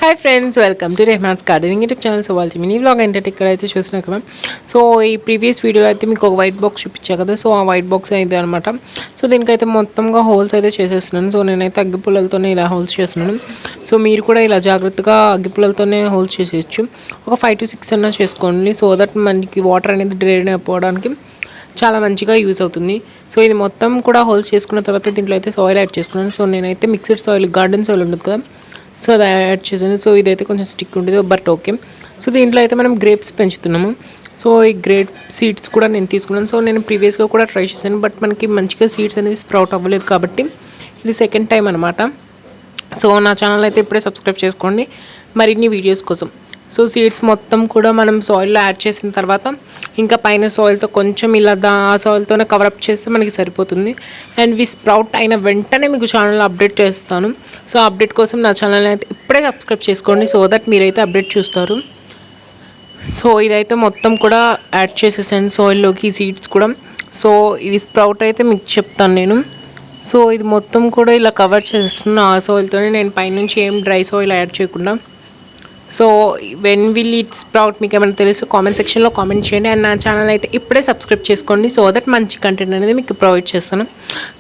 Hi friends, welcome to Rahman's gardening YouTube channel. So వాళ్ళ mini vlog ఏంటంటే ఇక్కడైతే చూసినా కదా. సో ఈ ప్రీవియస్ వీడియోలో అయితే మీకు ఒక వైట్ బాక్స్ చూపించా కదా. సో ఆ వైట్ బాక్స్ అయితే అనమాట. సో దీనికైతే మొత్తంగా హోల్స్ అయితే చేసేస్తున్నాను. సో నేనైతే అగ్గిపుల్లలతోనే ఇలా హోల్స్ చేస్తున్నాను. సో మీరు కూడా ఇలా జాగ్రత్తగా అగ్గిపుల్లలతోనే హోల్స్ చేసేయచ్చు. ఒక 5 to 6 అన్నా చేసుకోండి. సో దట్ మనకి వాటర్ అనేది డ్రైన్ అయిపోవడానికి చాలా మంచిగా యూజ్ అవుతుంది. సో ఇది మొత్తం కూడా హోల్స్ చేసుకున్న తర్వాత దీంట్లో అయితే సాయిల్ యాడ్ చేసుకున్నాను. సో నేనైతే మిక్స్డ్ సాయిల్, గార్డెన్ సాయిల్ ఉంటుంది కదా, సో అది యాడ్ చేశాను. సో ఇదైతే కొంచెం స్టిక్ ఉంటుంది, బట్ ఓకే. సో దీంట్లో అయితే మనం గ్రేప్స్ పెంచుతున్నాము. సో ఈ గ్రేప్ సీడ్స్ కూడా నేను తీసుకున్నాను. సో నేను ప్రీవియస్గా కూడా ట్రై చేశాను, బట్ మనకి మంచిగా సీడ్స్ అనేది స్ప్రౌట్ అవ్వలేదు కాబట్టి ఇది సెకండ్ టైం అనమాట. సో నా ఛానల్ అయితే ఇప్పుడే సబ్స్క్రైబ్ చేసుకోండి మరిన్ని వీడియోస్ కోసం. సో సీడ్స్ మొత్తం కూడా మనం సాయిల్లో యాడ్ చేసిన తర్వాత ఇంకా పైన సాయిల్తో కొంచెం ఇలా ఆ సాయిల్తోనే కవరప్ చేస్తే మనకి సరిపోతుంది. అండ్ ఇవి స్ప్రౌట్ అయిన వెంటనే మీకు ఛానల్లో అప్డేట్ చేస్తాను. సో అప్డేట్ కోసం నా ఛానల్ అయితే ఇప్పుడే సబ్స్క్రైబ్ చేసుకోండి, సో దట్ మీరైతే అప్డేట్ చూస్తారు. సో ఇదైతే మొత్తం కూడా యాడ్ చేసేసాను సాయిల్లోకి, సీడ్స్ కూడా. సో ఇవి స్ప్రౌట్ అయితే మీకు చెప్తాను నేను. సో ఇది మొత్తం కూడా ఇలా కవర్ చేసేస్తున్నాను ఆ సాయిల్తోనే, నేను పైనుంచి ఏం డ్రై సాయిల్ యాడ్ చేయకుండా. So when will it sprout మీకు ఏమైనా తెలుసు కామెంట్ సెక్షన్లో కామెంట్ చేయండి. అండ్ నా ఛానల్ అయితే ఇప్పుడే సబ్స్క్రైబ్ చేసుకోండి, సో దట్ మంచి కంటెంట్ అనేది మీకు ప్రొవైడ్ చేస్తాను.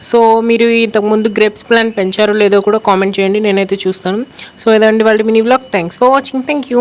సో మీరు ఇంతకుముందు గ్రేప్స్ ప్లాంట్ పెంచారో లేదో కూడా కామెంట్ చేయండి, నేనైతే చూస్తాను. సో ఇదండి వాళ్ళ mini vlog. Thanks for watching. Thank you.